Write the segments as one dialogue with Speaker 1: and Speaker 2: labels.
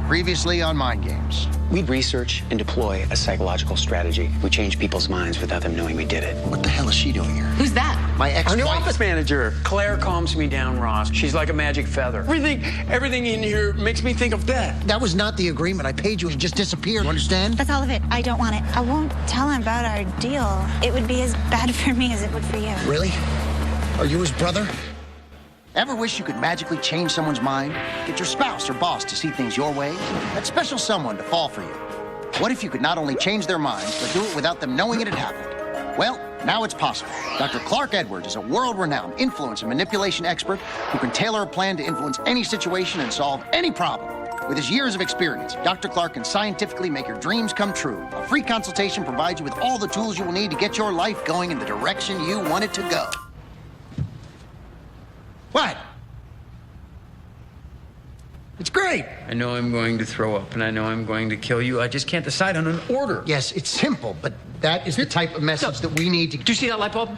Speaker 1: Previously on Mind Games.
Speaker 2: We research and deploy a psychological strategy. We change people's minds without them knowing we did it.
Speaker 1: What the hell is she doing here?
Speaker 3: Who's that?
Speaker 1: My
Speaker 2: Our
Speaker 1: ex-wife.
Speaker 2: new office manager. Claire calms me down, Ross. She's like a magic feather. Everything in here makes me think of death.
Speaker 1: That was not the agreement. I paid you. He just disappeared. You understand?
Speaker 4: That's all of it. I don't want it. I won't tell him about our deal. It would be as bad for me as it would for you.
Speaker 1: Really? Are you his brother? Ever wish you could magically change someone's mind? Get your spouse or boss to see things your way? That special someone to fall for you. What if you could not only change their minds, but do it without them knowing it had happened? Well, now it's possible. Dr. Clark Edwards is a world-renowned influence and manipulation expert who can tailor a plan to influence any situation and solve any problem. With his years of experience, Dr. Clark can scientifically make your dreams come true. A free consultation provides you with all the tools you will need to get your life going in the direction you want it to go. What? It's great.
Speaker 2: I know I'm going to throw up, and I know I'm going to kill you. I just can't decide on an order.
Speaker 1: Yes, it's simple, but that is the type of message that we need to...
Speaker 5: Do you see that light bulb?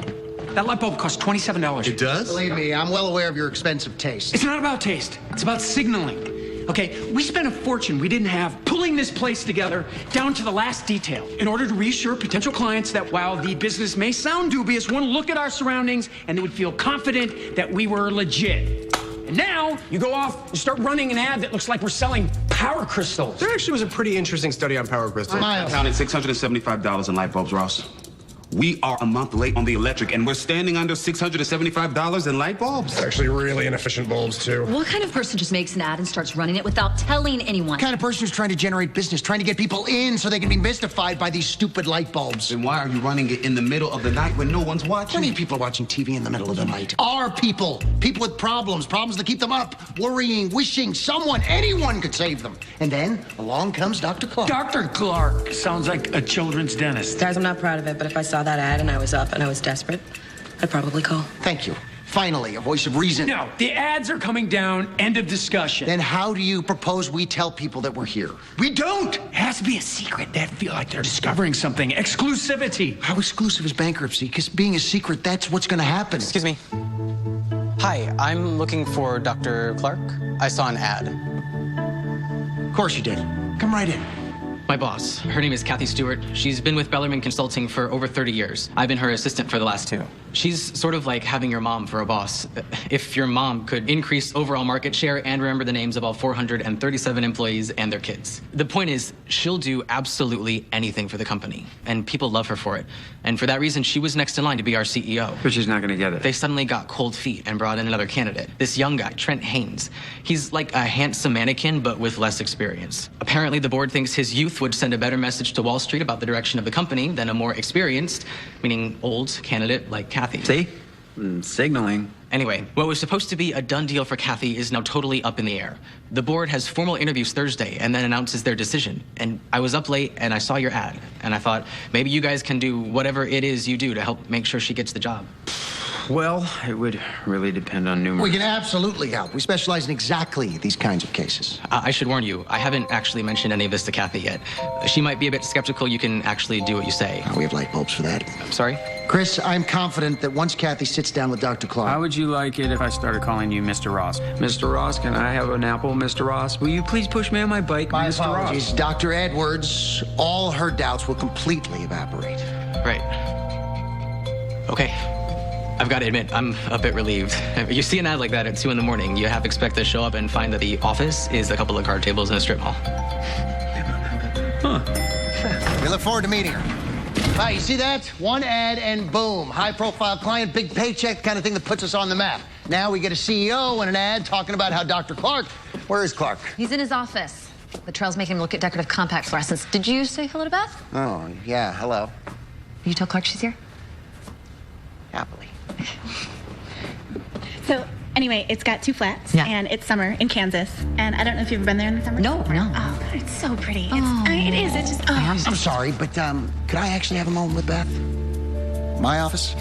Speaker 5: That light bulb costs $27.
Speaker 6: It does?
Speaker 1: Believe me, I'm well aware of your expensive taste.
Speaker 5: It's not about taste. It's about signaling. Okay, we spent a fortune we didn't have pulling this place together down to the last detail in order to reassure potential clients that while the business may sound dubious, one look at our surroundings and they would feel confident that we were legit. And now you go off and start running an ad that looks like we're selling power crystals.
Speaker 6: There actually was a pretty interesting study on power crystals.
Speaker 1: Miles.
Speaker 7: Counted $675 in light bulbs, Ross. We are a month late on the electric, and we're standing under $675 in light bulbs.
Speaker 6: Actually, really inefficient bulbs, too.
Speaker 3: What kind of person just makes an ad and starts running it without telling anyone?
Speaker 1: The kind of person who's trying to generate business, trying to get people in so they can be mystified by these stupid light bulbs.
Speaker 7: Then why are you running it in the middle of the night when no one's watching?
Speaker 1: Plenty of people are watching TV in the middle of the night. Our people. People with problems that keep them up, worrying, wishing someone, anyone could save them. And then along comes Dr. Clark.
Speaker 5: Dr. Clark sounds like a children's dentist.
Speaker 8: Guys, I'm not proud of it, but if I saw that ad and I was up and I was desperate, I'd probably call.
Speaker 1: Thank you. Finally, a voice of reason.
Speaker 5: No, the ads are coming down. End of discussion.
Speaker 1: Then how do you propose we tell people that we're here?
Speaker 5: We don't. It has to be a secret. They feel like they're discovering something. Exclusivity.
Speaker 1: How exclusive is bankruptcy? Because being a secret, that's what's going to happen.
Speaker 2: Excuse me. Hi, I'm looking for Dr. Clark. I saw an ad.
Speaker 1: Of course you did. Come right in.
Speaker 9: My boss, her name is Kathy Stewart. She's been with Bellarmine Consulting for over 30 years. I've been her assistant for the last 2. She's sort of like having your mom for a boss. If your mom could increase overall market share and remember the names of all 437 employees and their kids. The point is, she'll do absolutely anything for the company, and people love her for it. And for that reason, she was next in line to be our CEO.
Speaker 2: But she's not going to get it.
Speaker 9: They suddenly got cold feet and brought in another candidate. This young guy, Trent Haynes. He's like a handsome mannequin, but with less experience. Apparently, the board thinks his youth would send a better message to Wall Street about the direction of the company than a more experienced, meaning old, candidate like Kathy.
Speaker 2: See? Signaling.
Speaker 9: Anyway, what was supposed to be a done deal for Kathy is now totally up in the air. The board has formal interviews Thursday and then announces their decision. And I was up late and I saw your ad. And I thought, maybe you guys can do whatever it is you do to help make sure she gets the job.
Speaker 2: Well, it would really depend on numerous...
Speaker 1: We can absolutely help. We specialize in exactly these kinds of cases.
Speaker 9: I should warn you, I haven't actually mentioned any of this to Kathy yet. She might be a bit skeptical you can actually do what you say.
Speaker 1: We have light bulbs for that.
Speaker 9: I'm sorry?
Speaker 1: Chris, I'm confident that once Kathy sits down with Dr. Clark...
Speaker 2: How would you like it if I started calling you Mr. Ross? Mr. Ross, can I have an apple, Mr. Ross? Will you please push me on my bike,
Speaker 1: My
Speaker 2: Mr.
Speaker 1: apologies.
Speaker 2: Ross?
Speaker 1: Dr. Edwards, all her doubts will completely evaporate.
Speaker 9: Right. Okay. I've got to admit, I'm a bit relieved. You see an ad like that at 2 in the morning, you half expect to show up and find that the office is a couple of card tables in a strip mall.
Speaker 1: We look forward to meeting her. Wow, you see that? One ad and boom. High-profile client, big paycheck, kind of thing that puts us on the map. Now we get a CEO and an ad talking about how Dr. Clark... Where is Clark?
Speaker 3: He's in his office. The trail's making him look at decorative compact fluorescents. Did you say hello to Beth?
Speaker 1: Oh, yeah, hello.
Speaker 3: You tell Clark she's here?
Speaker 1: Happily.
Speaker 4: So, anyway, it's got 2 flats,
Speaker 3: Yeah.
Speaker 4: and it's summer in Kansas. And I don't know if you've ever been there in the summer.
Speaker 3: No.
Speaker 4: Oh, God, it's so pretty. It is. It's just, oh.
Speaker 1: I'm sorry, but could I actually have a moment with Beth? My office?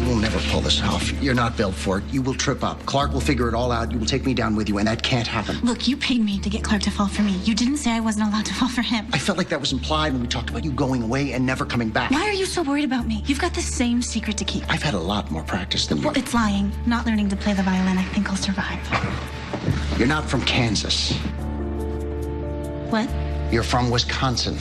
Speaker 1: We'll never pull this off. You're not built for it. You will trip up. Clark will figure it all out. You will take me down with you, and that can't happen.
Speaker 4: Look, you paid me to get Clark to fall for me. You didn't say I wasn't allowed to fall for him.
Speaker 1: I felt like that was implied when we talked about you going away and never coming back.
Speaker 4: Why are you so worried about me? You've got the same secret to keep.
Speaker 1: I've had a lot more practice than you.
Speaker 4: Well, it's lying. Not learning to play the violin. I think I'll survive.
Speaker 1: You're not from Kansas.
Speaker 4: What?
Speaker 1: You're from Wisconsin.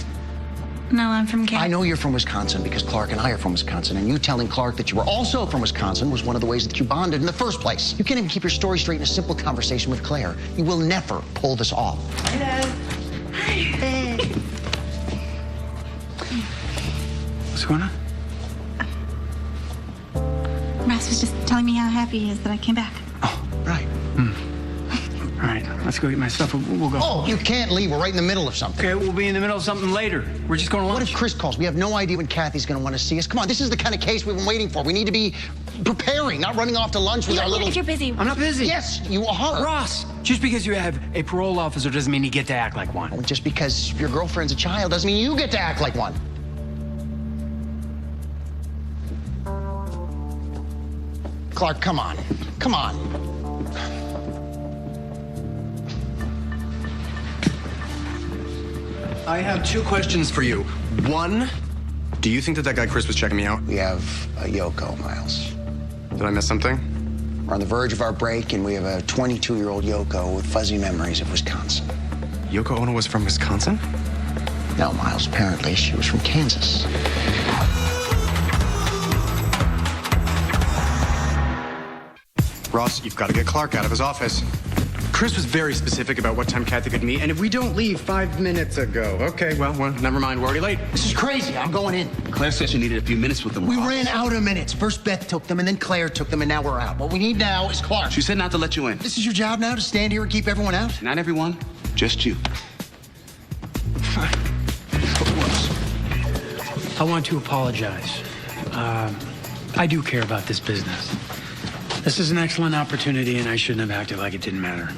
Speaker 4: No, I'm from Kansas.
Speaker 1: I know you're from Wisconsin because Clark and I are from Wisconsin, and you telling Clark that you were also from Wisconsin was one of the ways that you bonded in the first place. You can't even keep your story straight in a simple conversation with Claire. You will never pull this off.
Speaker 4: Hi, Dad. Hi.
Speaker 5: What's going on?
Speaker 4: Ross was just telling me how happy he is that I came back.
Speaker 1: Oh, right.
Speaker 5: All right, let's go get my stuff. We'll go.
Speaker 1: Oh, you can't leave. We're right in the middle of something.
Speaker 5: Okay, we'll be in the middle of something later. We're just going to lunch.
Speaker 1: What if Chris calls? We have no idea when Kathy's going to want to see us. Come on, this is the kind of case we've been waiting for. We need to be preparing, not running off to lunch with our little...
Speaker 4: If you're busy.
Speaker 5: I'm not busy.
Speaker 1: Yes, you are.
Speaker 5: Ross, just because you have a parole officer doesn't mean you get to act like one.
Speaker 1: Well, just because your girlfriend's a child doesn't mean you get to act like one. Clark, come on. Come on.
Speaker 6: I have 2 questions for you. One, do you think that guy Chris was checking me out?
Speaker 1: We have a Yoko, Miles.
Speaker 6: Did I miss something?
Speaker 1: We're on the verge of our break, and we have a 22-year-old Yoko with fuzzy memories of Wisconsin.
Speaker 6: Yoko Ono was from Wisconsin?
Speaker 1: No, Miles, apparently she was from Kansas.
Speaker 6: Ross, you've got to get Clark out of his office. Chris was very specific about what time Kathy could meet, and if we don't leave 5 minutes ago. Okay, well, never mind. We're already late.
Speaker 1: This is crazy. I'm going in.
Speaker 7: Claire said she needed a few minutes with them.
Speaker 1: We
Speaker 7: Ross.
Speaker 1: ran out of minutes. First Beth took them, and then Claire took them, and now we're out. What we need now is Clark.
Speaker 7: She said not to let you in.
Speaker 1: This is your job now, to stand here and keep everyone out?
Speaker 7: Not everyone, just you.
Speaker 5: I want to apologize. I do care about this business. This is an excellent opportunity, and I shouldn't have acted like it didn't matter.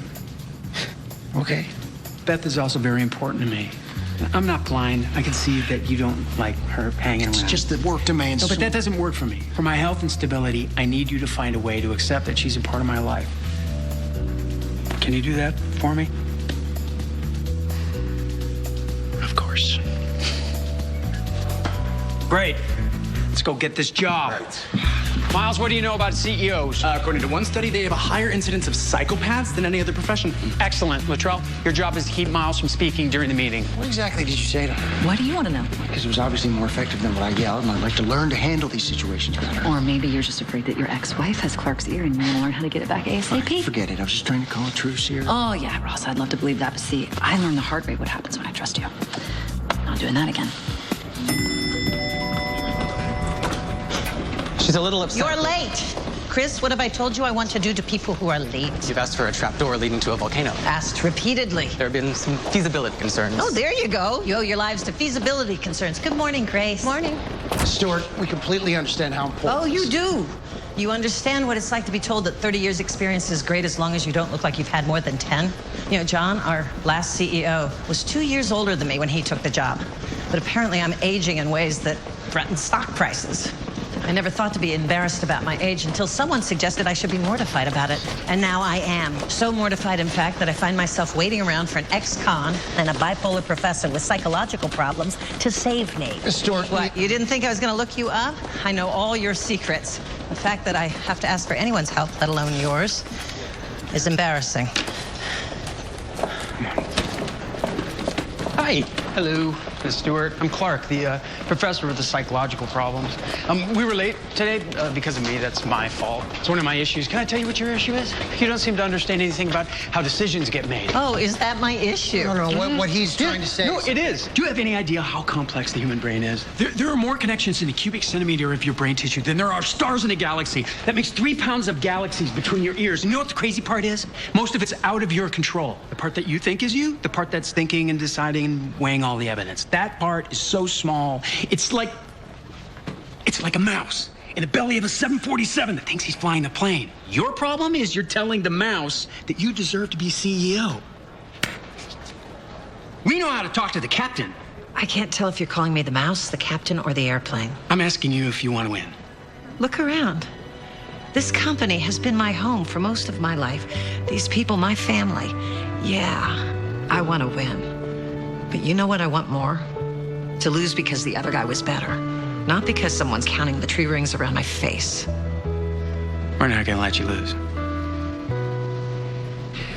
Speaker 1: Okay.
Speaker 5: Beth is also very important to me. I'm not blind. I can see that you don't like her hanging around.
Speaker 1: It's just that work demands...
Speaker 5: No, but that doesn't work for me. For my health and stability, I need you to find a way to accept that she's a part of my life. Can you do that for me?
Speaker 1: Of course.
Speaker 5: Great. Let's go get this job.
Speaker 1: Right.
Speaker 2: Miles, what do you know about CEOs?
Speaker 6: According to one study, they have a higher incidence of psychopaths than any other profession.
Speaker 2: Excellent, Latrell. Your job is to keep Miles from speaking during the meeting.
Speaker 1: What exactly did you say to her?
Speaker 3: Why do you want to know?
Speaker 1: Because it was obviously more effective than what I yelled, and I'd like to learn to handle these situations better.
Speaker 3: Or maybe you're just afraid that your ex-wife has Clark's ear and you want to learn how to get it back ASAP.
Speaker 1: Forget it. I was just trying to call a truce here.
Speaker 3: Oh, yeah, Ross, I'd love to believe that. But see, I learned the hard way what happens when I trust you. Not doing that again.
Speaker 10: She's a little upset.
Speaker 11: You're late. Chris, what have I told you I want to do to people who are late?
Speaker 9: You've asked for a trapdoor leading to a volcano.
Speaker 11: Asked repeatedly.
Speaker 9: There have been some feasibility concerns.
Speaker 11: Oh, there you go. You owe your lives to feasibility concerns. Good morning, Grace. Morning.
Speaker 1: Stuart, we completely understand how important...
Speaker 11: Oh, you do. You understand what it's like to be told that 30 years experience is great as long as you don't look like you've had more than 10? You know, John, our last CEO, was 2 years older than me when he took the job. But apparently I'm aging in ways that threaten stock prices. I never thought to be embarrassed about my age until someone suggested I should be mortified about it. And now I am. So mortified, in fact, that I find myself waiting around for an ex-con and a bipolar professor with psychological problems to save me.
Speaker 1: Stuart,
Speaker 11: What, you didn't think I was going to look you up? I know all your secrets. The fact that I have to ask for anyone's help, let alone yours, is embarrassing.
Speaker 2: Hi. Hello, Miss Stewart. I'm Clark, the professor with the psychological problems. We were late today because of me. That's my fault. It's one of my issues. Can I tell you what your issue is? You don't seem to understand anything about how decisions get made.
Speaker 11: Oh, is that my issue?
Speaker 1: No, what he's trying to say...
Speaker 5: No, it is. Do you have any idea how complex the human brain is? There are more connections in the cubic centimeter of your brain tissue than there are stars in a galaxy. That makes 3 pounds of galaxies between your ears. And you know what the crazy part is? Most of it's out of your control. The part that you think is you, the part that's thinking and deciding and weighing all the evidence. That part is so small. It's like a mouse in the belly of a 747 that thinks he's flying a plane. Your problem is you're telling the mouse that you deserve to be CEO. We know how to talk to the captain.
Speaker 11: I can't tell if you're calling me the mouse, the captain, or the airplane.
Speaker 5: I'm asking you if you want to win.
Speaker 11: Look around. This company has been my home for most of my life. These people, my family. Yeah, I want to win. But you know what I want more? To lose because the other guy was better. Not because someone's counting the tree rings around my face.
Speaker 2: We're not gonna let you lose.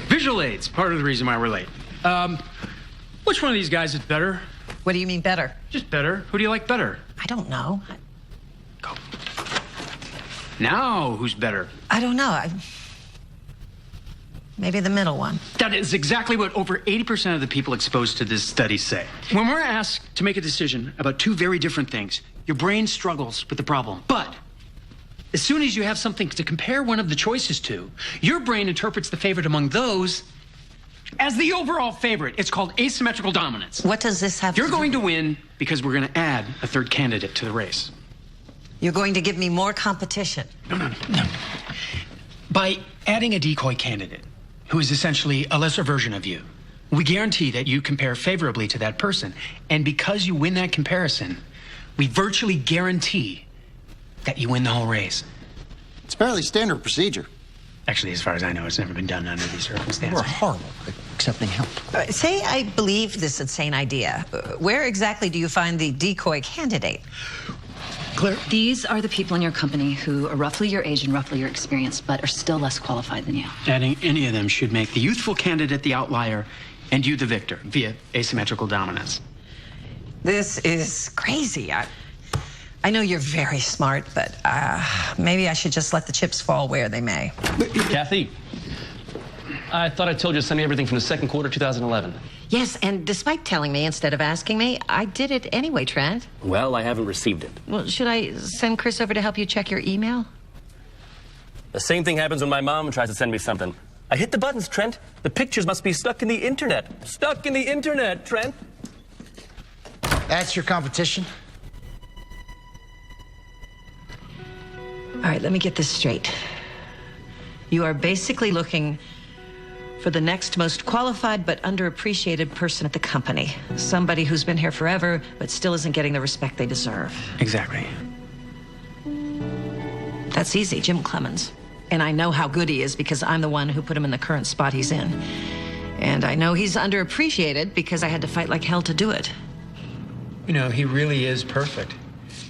Speaker 2: Visual aids, part of the reason why we're late. Which one of these guys is better?
Speaker 11: What do you mean better?
Speaker 2: Just better. Who do you like better?
Speaker 11: I don't know.
Speaker 2: Go. Now, who's better?
Speaker 11: I don't know. Maybe the middle one.
Speaker 5: That is exactly what over 80% of the people exposed to this study say. When we're asked to make a decision about two very different things, your brain struggles with the problem. But as soon as you have something to compare one of the choices to, your brain interprets the favorite among those as the overall favorite. It's called asymmetrical dominance.
Speaker 11: What does this have to do?
Speaker 5: You're going to win because we're going to add a third candidate to the race.
Speaker 11: You're going to give me more competition.
Speaker 5: No. By adding a decoy candidate, who is essentially a lesser version of you, we guarantee that you compare favorably to that person. And because you win that comparison, we virtually guarantee that you win the whole race.
Speaker 1: It's fairly standard procedure.
Speaker 5: Actually, as far as I know, it's never been done under these circumstances.
Speaker 1: We're horrible at accepting help.
Speaker 11: Say I believe this insane idea. Where exactly do you find the decoy candidate?
Speaker 5: Claire?
Speaker 3: These are the people in your company who are roughly your age and roughly your experience, but are still less qualified than you.
Speaker 5: Adding any of them should make the youthful candidate the outlier and you the victor via asymmetrical dominance.
Speaker 11: This is crazy. I know you're very smart, but maybe I should just let the chips fall where they may.
Speaker 10: Kathy, I thought I told you to send me everything from the second quarter 2011.
Speaker 11: Yes, and despite telling me instead of asking me, I did it anyway, Trent.
Speaker 10: Well, I haven't received it.
Speaker 11: Well, should I send Chris over to help you check your email?
Speaker 10: The same thing happens when my mom tries to send me something. I hit the buttons, Trent. The pictures must be stuck in the internet. Stuck in the internet, Trent.
Speaker 1: That's your competition?
Speaker 11: All right, let me get this straight. You are basically looking for the next most qualified but underappreciated person at the company. Somebody who's been here forever but still isn't getting the respect they deserve.
Speaker 5: Exactly.
Speaker 11: That's easy, Jim Clemens. And I know how good he is because I'm the one who put him in the current spot he's in. And I know he's underappreciated because I had to fight like hell to do it.
Speaker 5: You know, he really is perfect.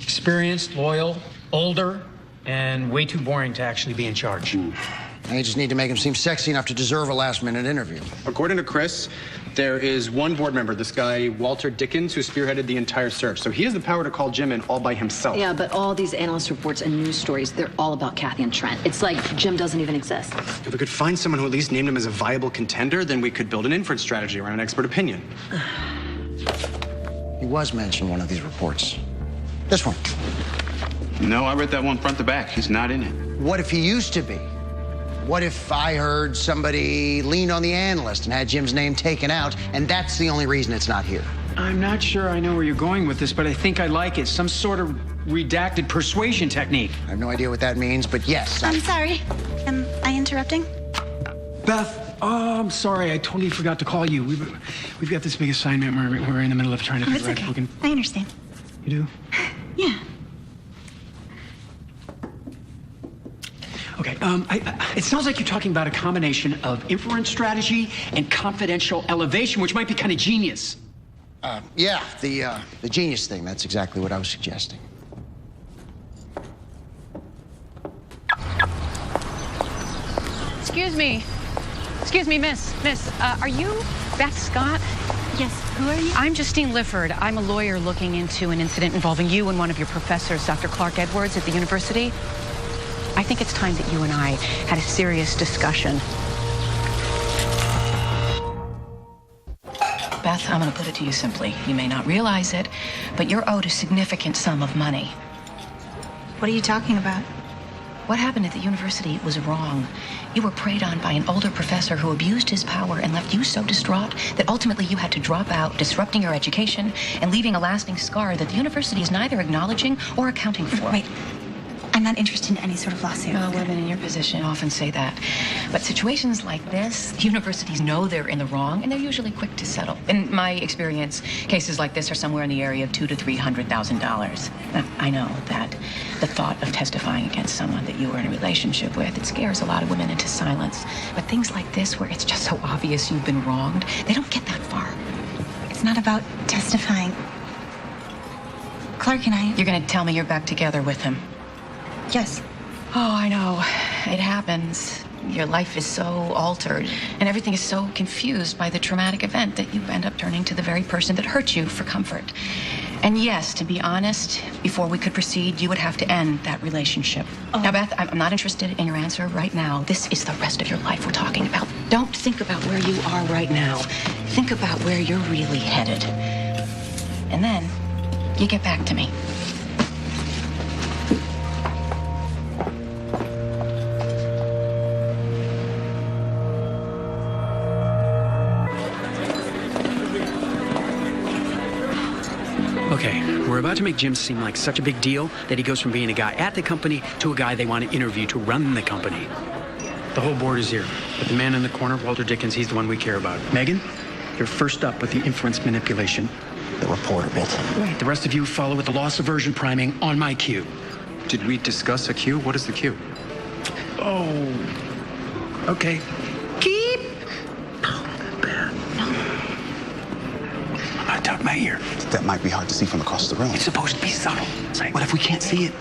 Speaker 5: Experienced, loyal, older, and way too boring to actually be in charge.
Speaker 1: I just need to make him seem sexy enough to deserve a last-minute interview.
Speaker 6: According to Chris, there is one board member, this guy, Walter Dickens, who spearheaded the entire search. So he has the power to call Jim in all by himself.
Speaker 3: Yeah, but all these analyst reports and news stories, they're all about Kathy and Trent. It's like Jim doesn't even exist.
Speaker 6: If we could find someone who at least named him as a viable contender, then we could build an inference strategy around an expert opinion.
Speaker 1: He was mentioned in one of these reports. This one.
Speaker 7: No, I read that one front to back. He's not in it.
Speaker 1: What if he used to be? What if I heard somebody leaned on the analyst and had Jim's name taken out, and that's the only reason it's not here?
Speaker 5: I'm not sure I know where you're going with this, but I think I like it. Some sort of redacted persuasion technique.
Speaker 1: I have no idea what that means, but yes.
Speaker 4: I'm sorry. Am I interrupting?
Speaker 5: Beth, I'm sorry. I totally forgot to call you. We've got this big assignment we're in the middle of trying to figure out.
Speaker 4: Okay. I understand.
Speaker 5: You do?
Speaker 4: Yeah.
Speaker 5: Okay, it sounds like you're talking about a combination of inference strategy and confidential elevation, which might be kind of genius.
Speaker 1: Yeah, the genius thing. That's exactly what I was suggesting.
Speaker 12: Excuse me, miss. Are you Beth Scott?
Speaker 4: Yes, who are you?
Speaker 12: I'm Justine Lifford. I'm a lawyer looking into an incident involving you and one of your professors, Dr. Clark Edwards, at the university. I think it's time that you and I had a serious discussion.
Speaker 13: Beth, I'm going to put it to you simply. You may not realize it, but you're owed a significant sum of money.
Speaker 4: What are you talking about?
Speaker 13: What happened at the university was wrong. You were preyed on by an older professor who abused his power and left you so distraught that ultimately you had to drop out, disrupting your education and leaving a lasting scar that the university is neither acknowledging or accounting for.
Speaker 4: Wait. I'm not interested in any sort of lawsuit.
Speaker 13: Well, women in your position often say that. But situations like this, universities know they're in the wrong, and they're usually quick to settle. In my experience, cases like this are somewhere in the area of $200,000 to $300,000. Now, I know that the thought of testifying against someone that you were in a relationship with, it scares a lot of women into silence. But things like this, where it's just so obvious you've been wronged, they don't get that far.
Speaker 4: It's not about testifying. Clark and I...
Speaker 13: You're gonna tell me you're back together with him?
Speaker 4: Yes.
Speaker 13: Oh, I know. It happens. Your life is so altered, and everything is so confused by the traumatic event that you end up turning to the very person that hurt you for comfort. And yes, to be honest, before we could proceed, you would have to end that relationship. Now, Beth, I'm not interested in your answer right now. This is the rest of your life we're talking about. Don't think about where you are right now. Think about where you're really headed. And then you get back to me.
Speaker 5: Okay, we're about to make Jim seem like such a big deal that he goes from being a guy at the company to a guy they want to interview to run the company. The whole board is here, but the man in the corner, Walter Dickens, he's the one we care about. Megan, you're first up with the inference manipulation.
Speaker 1: The reporter bit.
Speaker 5: Right, the rest of you follow with the loss aversion priming on my cue.
Speaker 6: Did we discuss a cue? What is the cue?
Speaker 5: Oh, okay. Keep. I'm gonna tuck my ear.
Speaker 14: That might be hard to see from across the room.
Speaker 5: It's supposed to be subtle. What if we can't see it?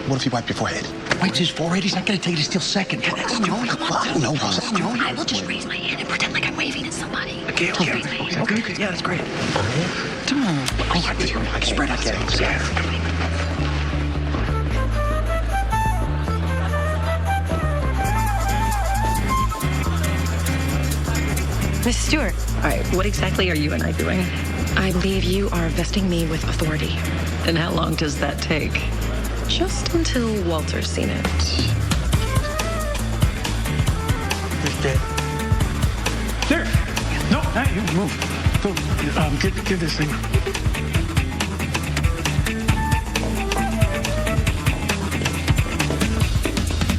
Speaker 14: What if you wipe your forehead?
Speaker 1: Wipes his forehead? He's not gonna take it to steal second.
Speaker 14: I don't know.
Speaker 13: I will just raise my hand and pretend like I'm waving at somebody.
Speaker 5: Okay. Yeah, that's great. Come on. Spread out.
Speaker 8: Miss Stewart. All right, what exactly are you and I doing? I believe you are vesting me with authority. And how long does that take? Just until Walter's seen it.
Speaker 5: He's dead. There. No, you move. Go. Give this thing.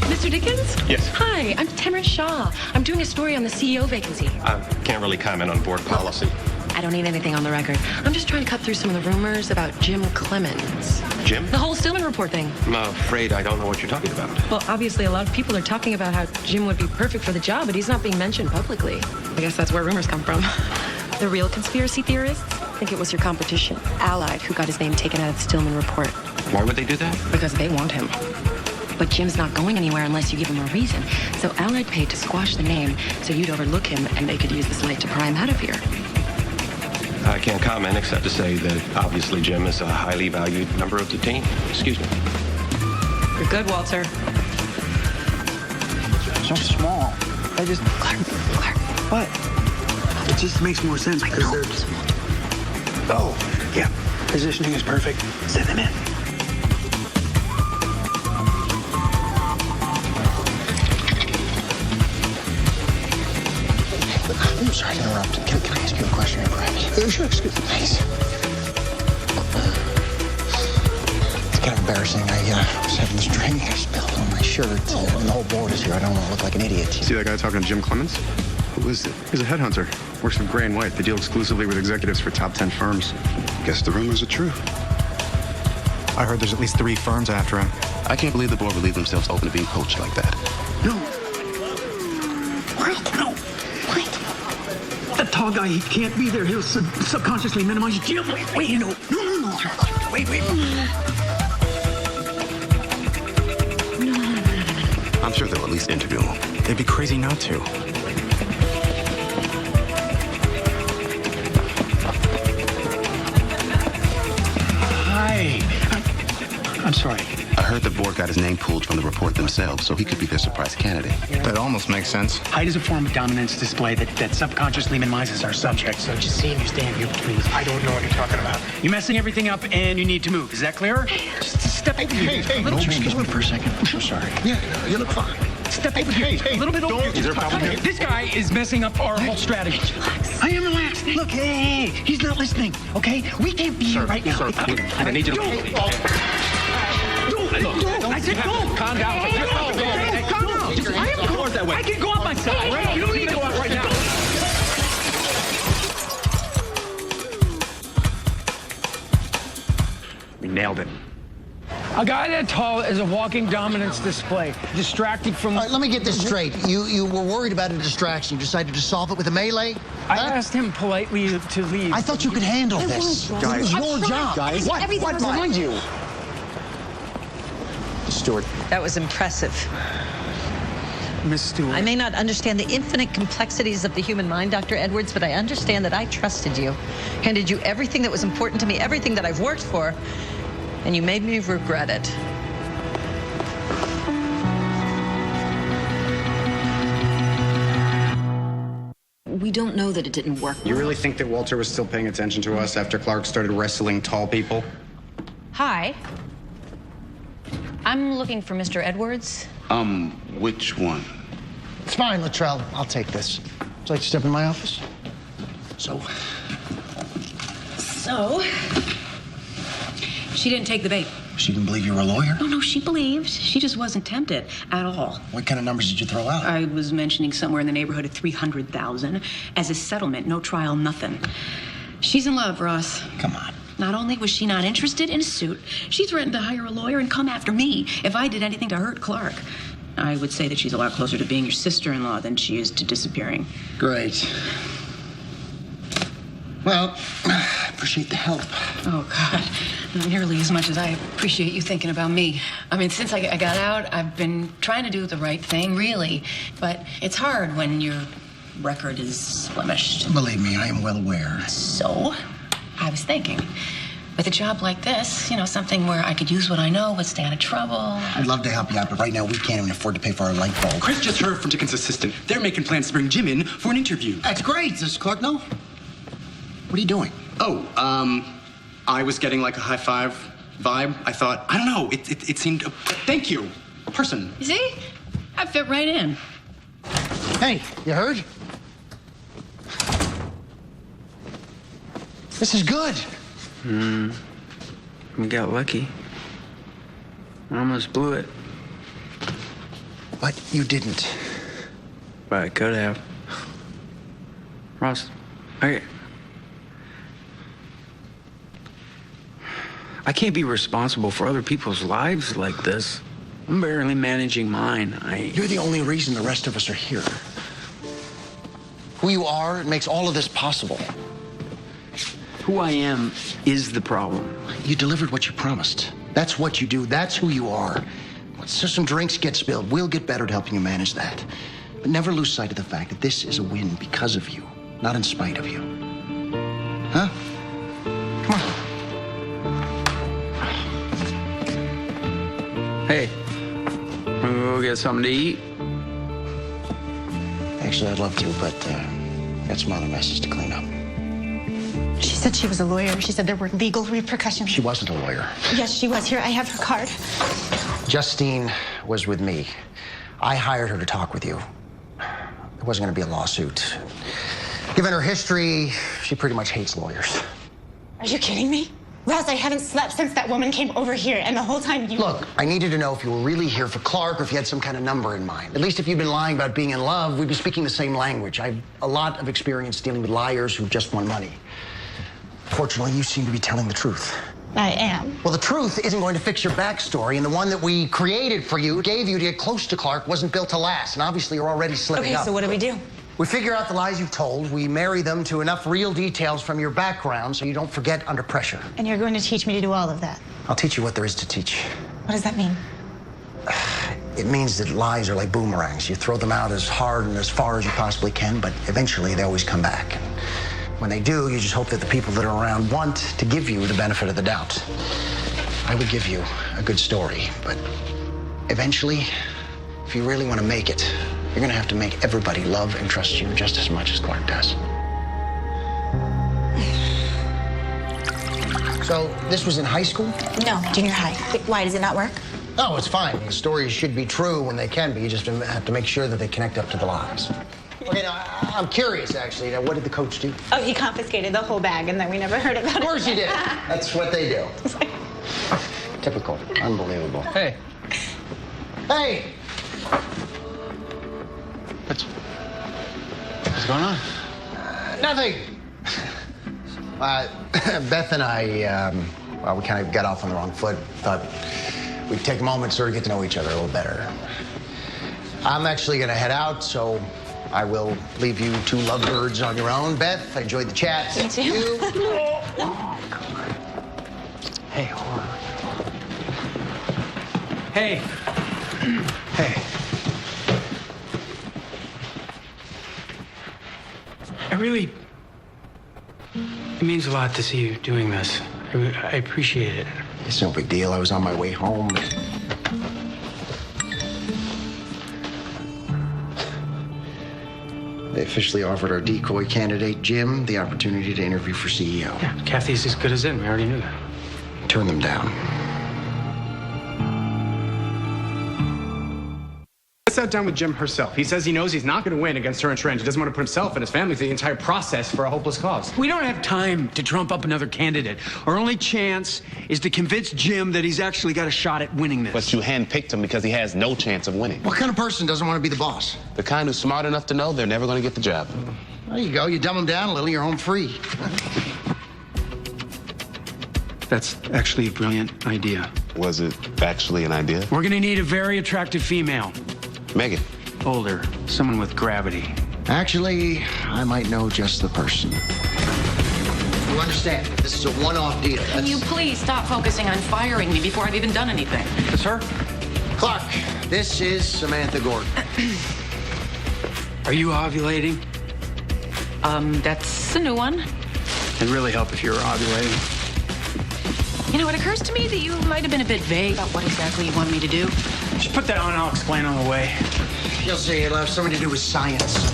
Speaker 8: Mr. Dickens?
Speaker 15: Yes.
Speaker 8: Hi, I'm Tamara Shaw. I'm doing a story on the CEO vacancy.
Speaker 15: I can't really comment on board policy.
Speaker 8: I don't need anything on the record. I'm just trying to cut through some of the rumors about Jim Clemens.
Speaker 15: Jim?
Speaker 8: The whole Stillman report thing.
Speaker 15: I'm afraid I don't know what you're talking about.
Speaker 8: Well, obviously, a lot of people are talking about how Jim would be perfect for the job, but he's not being mentioned publicly. I guess that's where rumors come from. The real conspiracy theorists think it was your competition, Allied, who got his name taken out of the Stillman report.
Speaker 15: Why would they do that?
Speaker 8: Because they want him. But Jim's not going anywhere unless you give him a reason. So Allied paid to squash the name so you'd overlook him and they could use this light to pry him out of here.
Speaker 15: I can't comment except to say that obviously Jim is a highly valued member of the team. Excuse me.
Speaker 8: You're good, Walter.
Speaker 1: So small.
Speaker 2: I just...
Speaker 8: Clark.
Speaker 2: What? It just makes more sense because they're... Oh, yeah. Positioning is perfect. Send them in.
Speaker 1: I'm sorry to interrupt. Can I ask you a question in private? Sure, excuse me. Thanks. It's kind of embarrassing. I was having this drink. I spilled on my shirt, and the whole board is here. I don't want to look like an idiot.
Speaker 6: See that guy talking to Jim Clemens? Who is it? He's a headhunter. Works with Gray and White. They deal exclusively with executives for top 10 firms. Guess the rumors are true. I heard there's at least 3 firms after him.
Speaker 14: I can't believe the board would leave themselves open to being poached like that.
Speaker 5: No. No. That tall guy, he can't be there. He'll subconsciously minimize your deal. Wait, no. Wait.
Speaker 14: I'm sure they'll at least interview him.
Speaker 6: They'd be crazy not to.
Speaker 5: Hi. I'm sorry.
Speaker 14: I heard the board got his name pulled from the report themselves, so he could be their surprise candidate.
Speaker 6: That almost makes sense.
Speaker 5: Height is a form of dominance display that subconsciously minimizes our subject. So just seeing you stand here, please. I don't know what you're talking about. You're messing everything up, and you need to move. Is that clear? Just step over here.
Speaker 1: Hey, excuse me for a second. I'm so sorry. Yeah, you look fine.
Speaker 5: Step over here. A little bit over.
Speaker 15: Is there a problem here?
Speaker 5: This guy is messing up our whole strategy. Relax. I am relaxed. Look, hey, he's not listening, okay? We can't be here right now.
Speaker 15: Sir, I need you to...
Speaker 5: I said go.
Speaker 15: Calm down.
Speaker 5: Calm down. I am cool. I can go up my side, right? You don't need to go out right now.
Speaker 6: We nailed it.
Speaker 5: A guy that tall is a walking dominance display, distracting from...
Speaker 1: All right, let me get this straight. You were worried about a distraction. You decided to solve it with a melee?
Speaker 5: I asked him politely to leave.
Speaker 1: I thought you could handle this. It was your job.
Speaker 6: Guys, what's behind you? Stewart.
Speaker 11: That was impressive.
Speaker 5: Miss Stewart.
Speaker 11: I may not understand the infinite complexities of the human mind, Dr. Edwards, but I understand that I trusted you. Handed you everything that was important to me, everything that I've worked for, and you made me regret it.
Speaker 3: We don't know that it didn't work.
Speaker 6: You really think that Walter was still paying attention to us after Clark started wrestling tall people?
Speaker 12: Hi. I'm looking for Mr. Edwards.
Speaker 7: Which one?
Speaker 1: It's fine, Luttrell. I'll take this. Would you like to step in my office?
Speaker 13: So, she didn't take the bait.
Speaker 1: She didn't believe you were a lawyer?
Speaker 13: No, she believed. She just wasn't tempted at all.
Speaker 1: What kind of numbers did you throw out?
Speaker 13: I was mentioning somewhere in the neighborhood of $300,000 as a settlement, no trial, nothing. She's in love, Ross.
Speaker 1: Come on.
Speaker 13: Not only was she not interested in a suit, she threatened to hire a lawyer and come after me if I did anything to hurt Clark. I would say that she's a lot closer to being your sister-in-law than she is to disappearing.
Speaker 1: Great. Well, I appreciate the help.
Speaker 13: Oh, God. Not nearly as much as I appreciate you thinking about me. I mean, since I got out, I've been trying to do the right thing, really. But it's hard when your record is blemished.
Speaker 1: Believe me, I am well aware.
Speaker 13: So, I was thinking, with a job like this, something where I could use what I know, but stay out of trouble.
Speaker 1: I'd love to help you out, but right now we can't even afford to pay for our light bulb.
Speaker 2: Chris just heard from Dickens' assistant. They're making plans to bring Jim in for an interview.
Speaker 1: That's great. Does Clark know? What are you doing?
Speaker 6: Oh, I was getting like a high five vibe. I thought, I don't know, it seemed, thank you, a person.
Speaker 13: You see? I fit right in.
Speaker 1: Hey, you heard? This is good.
Speaker 2: We got lucky. I almost blew it.
Speaker 1: But you didn't.
Speaker 2: But I could have. Ross, I can't be responsible for other people's lives like this. I'm barely managing mine.
Speaker 1: You're the only reason the rest of us are here. Who you are makes all of this possible.
Speaker 2: Who I am is the problem.
Speaker 1: You delivered what you promised. That's what you do. That's who you are. So some drinks get spilled. We'll get better at helping you manage that. But never lose sight of the fact that this is a win because of you, not in spite of you. Huh? Come on.
Speaker 2: Hey, wanna go get something to eat?
Speaker 1: Actually, I'd love to, but got some other messes to clean up.
Speaker 4: She said she was a lawyer. She said there were legal repercussions.
Speaker 1: She wasn't a lawyer.
Speaker 4: Yes, she was. Here, I have her card.
Speaker 1: Justine was with me. I hired her to talk with you. There wasn't going to be a lawsuit. Given her history, she pretty much hates lawyers.
Speaker 4: Are you kidding me? Ross, I haven't slept since that woman came over here, and the whole time you...
Speaker 1: Look, I needed to know if you were really here for Clark or if you had some kind of number in mind. At least if you've been lying about being in love, we'd be speaking the same language. I have a lot of experience dealing with liars who just want money. Fortunately, you seem to be telling the truth.
Speaker 4: I am.
Speaker 1: Well, the truth isn't going to fix your backstory, and the one that we created for you, gave you to get close to Clark, wasn't built to last, and obviously you're already slipping up.
Speaker 4: Okay, so what do we do?
Speaker 1: We figure out the lies you've told, we marry them to enough real details from your background so you don't forget under pressure.
Speaker 4: And you're going to teach me to do all of that?
Speaker 1: I'll teach you what there is to teach.
Speaker 4: What does that mean?
Speaker 1: It means that lies are like boomerangs. You throw them out as hard and as far as you possibly can, but eventually they always come back. When they do, you just hope that the people that are around want to give you the benefit of the doubt. I would give you a good story, but eventually, if you really want to make it, you're going to have to make everybody love and trust you just as much as Clark does. So, this was in high school?
Speaker 4: No, junior high. Why, does it not work?
Speaker 1: No, it's fine. The stories should be true when they can be. You just have to make sure that they connect up to the lies. Okay, now, I'm curious, actually. Now, what did the coach do?
Speaker 4: Oh, he confiscated the whole bag, and then we never heard about it.
Speaker 1: Of course he did. That's what they do. Typical. Unbelievable.
Speaker 2: Hey.
Speaker 1: Hey!
Speaker 6: minutes.
Speaker 2: What's going on?
Speaker 1: Nothing. Beth and I, we kind of got off on the wrong foot. Thought we'd take a moment to sort of get to know each other a little better. I'm actually going to head out, so I will leave you two lovebirds on your own. Beth, I enjoyed the chat.
Speaker 13: Me too.
Speaker 2: Hey, hold on. Hey. Hey. It means a lot to see you doing this. I appreciate it.
Speaker 1: It's no big deal. I was on my way home. They officially offered our decoy candidate, Jim, the opportunity to interview for CEO.
Speaker 2: Yeah, Kathy's as good as in. We already knew that.
Speaker 1: Turn them down.
Speaker 6: I sat down with Jim herself. He says he knows he's not going to win against her and Trent. He doesn't want to put himself and his family through the entire process for a hopeless cause.
Speaker 5: We don't have time to trump up another candidate. Our only chance is to convince Jim that he's actually got a shot at winning this.
Speaker 7: But you handpicked him because he has no chance of winning.
Speaker 1: What kind of person doesn't want to be the boss?
Speaker 7: The kind who's smart enough to know they're never going to get the job.
Speaker 1: There you go. You dumb them down a little, you're home free.
Speaker 2: That's actually a brilliant idea.
Speaker 7: Was it actually an idea?
Speaker 5: We're gonna need a very attractive female.
Speaker 7: Megan.
Speaker 2: Older, someone with gravity.
Speaker 1: Actually, I might know just the person. You understand, this is a one-off deal.
Speaker 13: Can you please stop focusing on firing me before I've even done anything?
Speaker 2: That's her?
Speaker 1: Clark, this is Samantha Gordon.
Speaker 5: Are you ovulating?
Speaker 13: That's a new one.
Speaker 2: It'd really help if you were ovulating.
Speaker 13: You know, it occurs to me that you might have been a bit vague about what exactly you wanted me to do.
Speaker 2: Just put that on, I'll explain on the way.
Speaker 1: You'll see, it'll have something to do with science.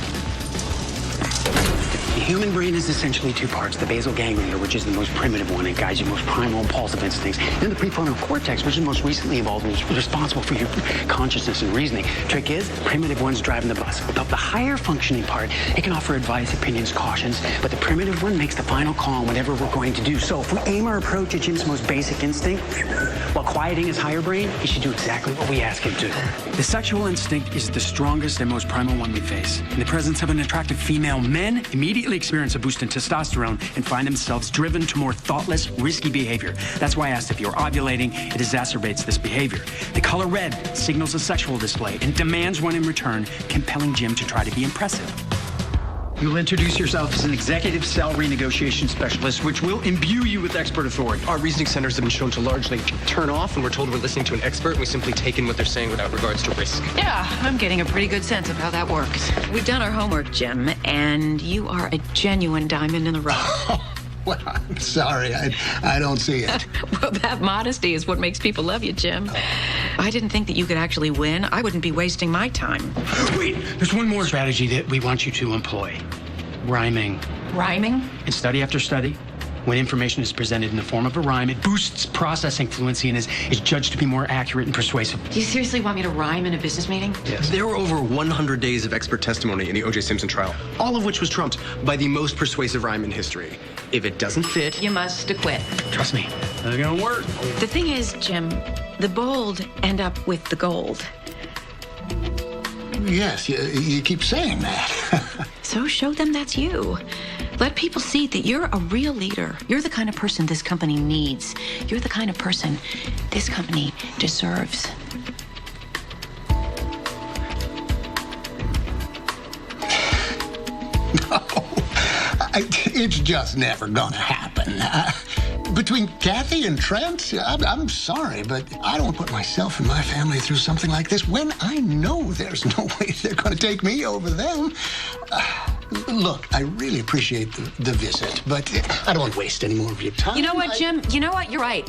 Speaker 2: The human brain is essentially two parts. The basal ganglia, which is the most primitive one and guides your most primal impulsive instincts. Then the prefrontal cortex, which is most recently evolved and is responsible for your consciousness and reasoning. Trick is, the primitive one's driving the bus. Without the higher functioning part, it can offer advice, opinions, cautions, but the primitive one makes the final call on whatever we're going to do. So if we aim our approach at Jim's most basic instinct, while quieting his higher brain, he should do exactly what we ask him to.
Speaker 5: The sexual instinct is the strongest and most primal one we face. In the presence of an attractive female, men immediately experience a boost in testosterone and find themselves driven to more thoughtless, risky behavior. That's why I asked if you're ovulating. It exacerbates this behavior. The color red signals a sexual display and demands one in return, compelling Jim to try to be impressive. You'll introduce yourself as an executive cell renegotiation specialist, which will imbue you with expert authority.
Speaker 15: Our reasoning centers have been shown to largely turn off, and we're told we're listening to an expert, and we simply take in what they're saying without regards to risk.
Speaker 13: Yeah, I'm getting a pretty good sense of how that works. We've done our homework, Jim, and you are a genuine diamond in the rough.
Speaker 1: Well, I'm sorry, I don't see it.
Speaker 13: Well, that modesty is what makes people love you, Jim. I didn't think that you could actually win. I wouldn't be wasting my time.
Speaker 5: Wait, there's one more strategy that we want you to employ. Rhyming.
Speaker 13: Rhyming?
Speaker 5: In study after study, when information is presented in the form of a rhyme, it boosts processing fluency and is judged to be more accurate and persuasive.
Speaker 13: Do you seriously want me to rhyme in a business meeting?
Speaker 15: Yes. There were over 100 days of expert testimony in the O.J. Simpson trial, all of which was trumped by the most persuasive rhyme in history. If it doesn't fit,
Speaker 13: You must acquit.
Speaker 5: Trust me, it's gonna work.
Speaker 13: The thing is, Jim, the bold end up with the gold.
Speaker 1: Yes, you keep saying that.
Speaker 13: So show them that's you. Let people see that you're a real leader. You're the kind of person this company needs. You're the kind of person this company deserves.
Speaker 1: It's just never gonna happen. Between Kathy and Trent, I'm sorry, but I don't put myself and my family through something like this when I know there's no way they're gonna take me over them. Look, I really appreciate the visit, but I don't want to waste any more of your time.
Speaker 13: You know what, Jim? You know what? You're right.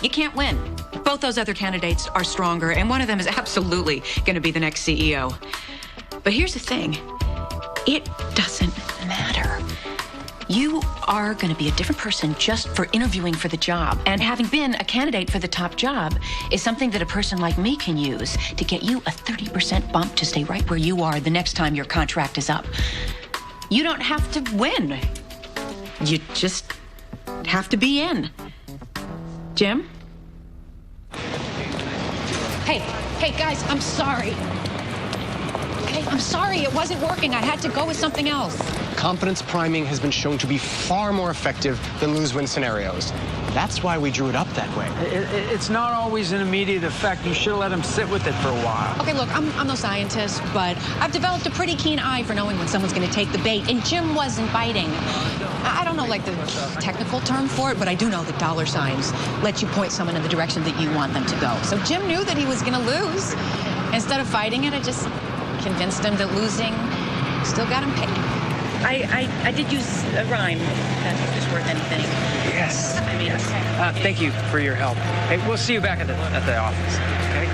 Speaker 13: You can't win. Both those other candidates are stronger, and one of them is absolutely going to be the next CEO. But here's the thing. It doesn't matter. You are going to be a different person just for interviewing for the job. And having been a candidate for the top job is something that a person like me can use to get you a 30% bump to stay right where you are the next time your contract is up. You don't have to win. You just have to be in. Jim?
Speaker 8: Hey, guys, I'm sorry. Okay?
Speaker 12: I'm sorry, it wasn't working. I had to go with something else.
Speaker 15: Confidence priming has been shown to be far more effective than lose-win scenarios. That's why we drew it up that way.
Speaker 2: It's not always an immediate effect. You should have let him sit with it for a while.
Speaker 12: Okay, look, I'm no scientist, but I've developed a pretty keen eye for knowing when someone's going to take the bait, and Jim wasn't biting. I don't know, like, the technical term for it, but I do know that dollar signs let you point someone in the direction that you want them to go. So Jim knew that he was going to lose. Instead of fighting it, I just convinced him that losing still got him paid.
Speaker 3: I did use a rhyme. That was worth anything.
Speaker 2: Yes. Thank you for your help. Hey, we'll see you back at the office, okay?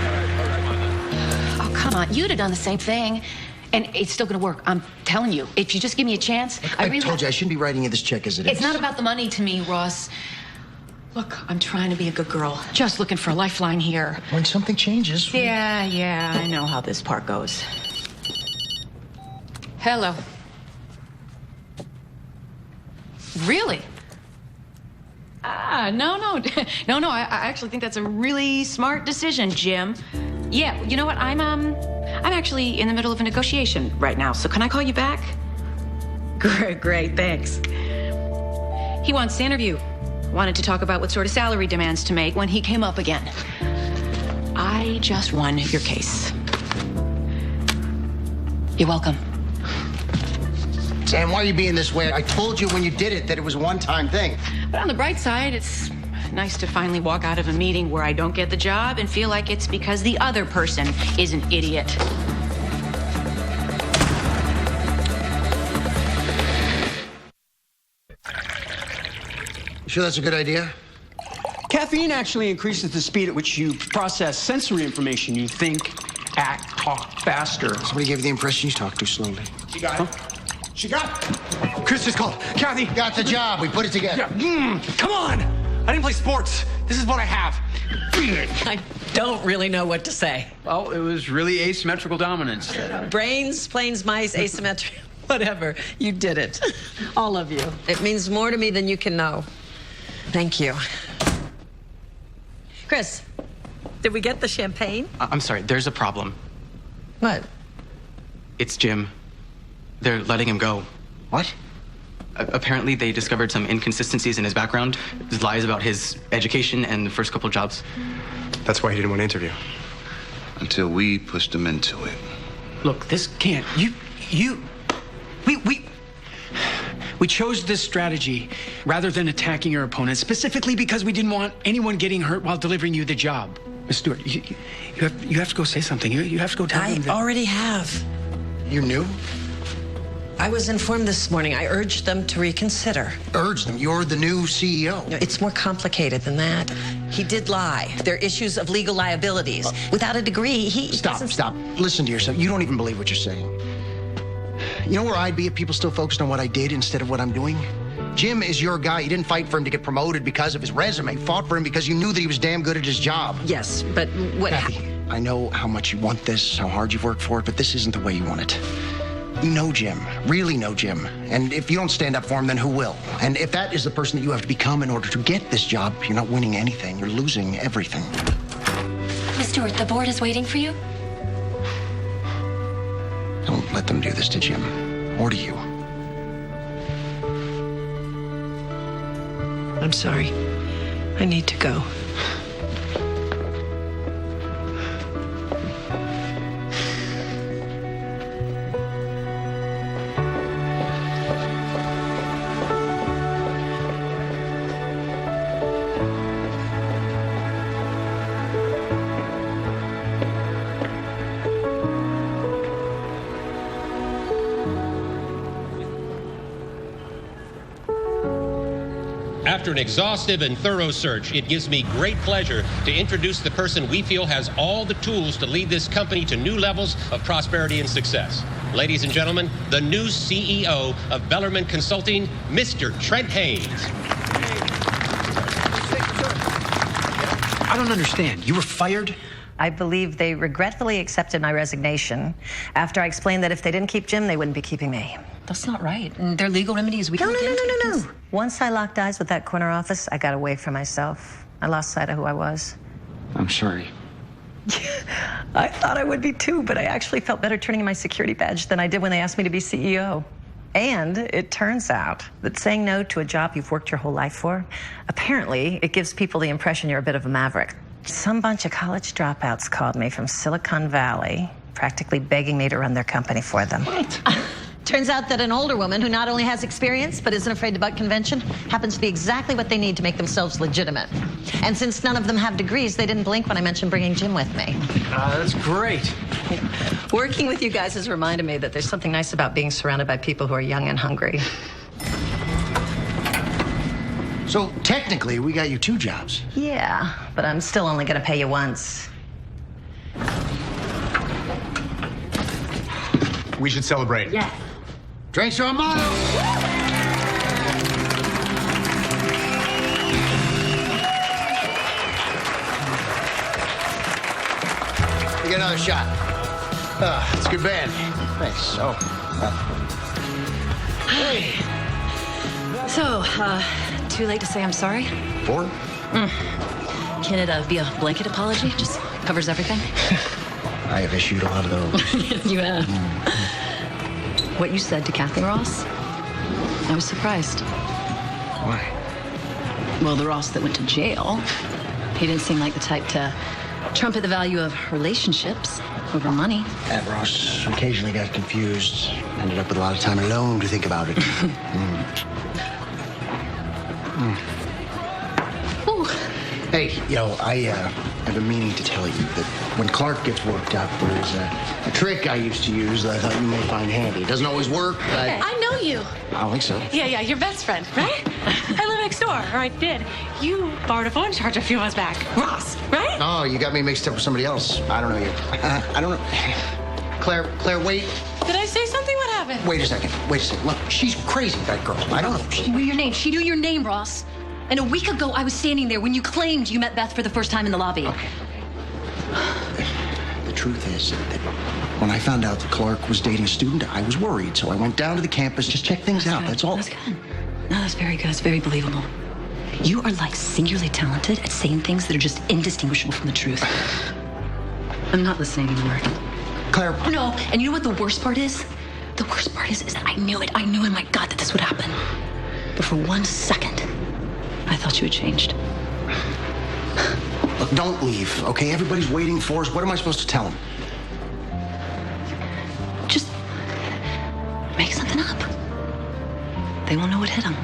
Speaker 3: Oh, come on. You'd have done the same thing. And it's still going to work. I'm telling you. If you just give me a chance.
Speaker 1: I told you I shouldn't be writing you this check as it is.
Speaker 3: It's not about the money to me, Ross. Look, I'm trying to be a good girl. Just looking for a lifeline here.
Speaker 1: When something changes.
Speaker 3: Yeah, I know how this part goes. Hello. Really? No. No, I actually think that's a really smart decision, Jim. Yeah, you know what? I'm actually in the middle of a negotiation right now, so can I call you back? Great, thanks. He wants to interview. Wanted to talk about what sort of salary demands to make when he came up again. I just won your case. You're welcome.
Speaker 1: Sam, why are you being this way? I told you when you did it that it was a one-time thing.
Speaker 3: But on the bright side, it's nice to finally walk out of a meeting where I don't get the job and feel like it's because the other person is an idiot.
Speaker 1: You sure that's a good idea?
Speaker 5: Caffeine actually increases the speed at which you process sensory information. You think, act, talk faster.
Speaker 1: Somebody gave you the impression you talk too slowly.
Speaker 15: She got it. She got it. Chris just called. Kathy.
Speaker 1: Got the job. We put it together.
Speaker 15: Yeah. Come on. I didn't play sports. This is what I have.
Speaker 11: I don't really know what to say.
Speaker 2: Well, it was really asymmetrical dominance.
Speaker 11: Brains, planes, mice, asymmetry, whatever. You did it. All of you. It means more to me than you can know. Thank you. Chris, did we get the champagne?
Speaker 9: I'm sorry, there's a problem.
Speaker 11: What?
Speaker 9: It's Jim. They're letting him go.
Speaker 1: What?
Speaker 9: Apparently, they discovered some inconsistencies in his background, lies about his education and the first couple jobs.
Speaker 15: That's why he didn't want to interview.
Speaker 14: Until we pushed him into it.
Speaker 5: Look, this can't. We chose this strategy rather than attacking your opponent, specifically because we didn't want anyone getting hurt while delivering you the job. Miss Stewart, you have to go say something. You have to go tell them that.
Speaker 11: I already have.
Speaker 1: You knew?
Speaker 11: I was informed this morning. I urged them to reconsider.
Speaker 1: Urge them? You're the new CEO.
Speaker 11: No, it's more complicated than that. He did lie. There are issues of legal liabilities. Without a degree, he
Speaker 1: Stop. Listen to yourself. You don't even believe what you're saying. You know where I'd be if people still focused on what I did instead of what I'm doing? Jim is your guy. You didn't fight for him to get promoted because of his resume. You fought for him because you knew that he was damn good at his job.
Speaker 11: Yes, but what
Speaker 1: Kathy, I know how much you want this, how hard you've worked for it, but this isn't the way you want it. You know Jim, really know Jim. And if you don't stand up for him, then who will? And if that is the person that you have to become in order to get this job, you're not winning anything. You're losing everything.
Speaker 13: Miss Stewart, the board is waiting for you.
Speaker 1: Don't let them do this to Jim, or to you.
Speaker 11: I'm sorry. I need to go.
Speaker 16: After an exhaustive and thorough search, it gives me great pleasure to introduce the person we feel has all the tools to lead this company to new levels of prosperity and success. Ladies and gentlemen, the new CEO of Bellarmine Consulting, Mr. Trent Haynes.
Speaker 5: I don't understand. You were fired?
Speaker 11: I believe they regretfully accepted my resignation after I explained that if they didn't keep Jim, they wouldn't be keeping me.
Speaker 3: That's not right. And their legal remedies, we can look into.
Speaker 11: No. Once I locked eyes with that corner office, I got away from myself. I lost sight of who I was.
Speaker 2: I'm sorry.
Speaker 11: I thought I would be too, but I actually felt better turning in my security badge than I did when they asked me to be CEO. And it turns out that saying no to a job you've worked your whole life for, apparently it gives people the impression you're a bit of a maverick. Some bunch of college dropouts called me from Silicon Valley, practically begging me to run their company for them. What? Turns out that an older woman who not only has experience but isn't afraid to buck convention happens to be exactly what they need to make themselves legitimate. And since none of them have degrees, they didn't blink when I mentioned bringing Jim with me.
Speaker 5: That's great.
Speaker 11: Working with you guys has reminded me that there's something nice about being surrounded by people who are young and hungry.
Speaker 1: So technically, we got you 2 jobs.
Speaker 11: Yeah, but I'm still only gonna pay you once.
Speaker 15: We should celebrate.
Speaker 11: Yeah.
Speaker 1: Drinks are a mile. You get another shot. It's a good band. Thanks. Oh.
Speaker 13: Hey. So, too late to say I'm sorry?
Speaker 1: For?
Speaker 13: Can it be a blanket apology? Just covers everything?
Speaker 1: I have issued a lot of those.
Speaker 13: You have. What you said to Kathy Ross, I was surprised.
Speaker 1: Why?
Speaker 13: Well, the Ross that went to jail, he didn't seem like the type to trumpet the value of relationships over money.
Speaker 1: That Ross occasionally got confused. Ended up with a lot of time alone to think about it. Hey, I've been meaning to tell you that when Clark gets worked up, there's a trick I used to use that I thought you may find handy. It doesn't always work, but
Speaker 17: I know you.
Speaker 1: I don't think so.
Speaker 17: Yeah, your best friend, right? I live next door, or I did. You borrowed a phone charge a few months back. Ross, right?
Speaker 1: Oh, you got me mixed up with somebody else. I don't know you. I don't know. Claire, wait.
Speaker 17: Did I say something? What happened?
Speaker 1: Wait a second. Look, she's crazy, that girl. I don't know.
Speaker 13: She knew your name. She knew your name, Ross. And a week ago, I was standing there when you claimed you met Beth for the first time in the lobby.
Speaker 1: Okay. The truth is that when I found out that Clark was dating a student, I was worried. So I went down to the campus to check things out. That's all.
Speaker 13: That's good. No, that's very good. That's very believable. You are like singularly talented at saying things that are just indistinguishable from the truth. I'm not listening anymore.
Speaker 1: Claire.
Speaker 13: No, and you know what the worst part is? The worst part is that I knew it. I knew in my gut that this would happen. But for 1 second, I thought you had changed.
Speaker 1: Look, don't leave, okay? Everybody's waiting for us. What am I supposed to tell them?
Speaker 13: Just make something up. They won't know what hit them.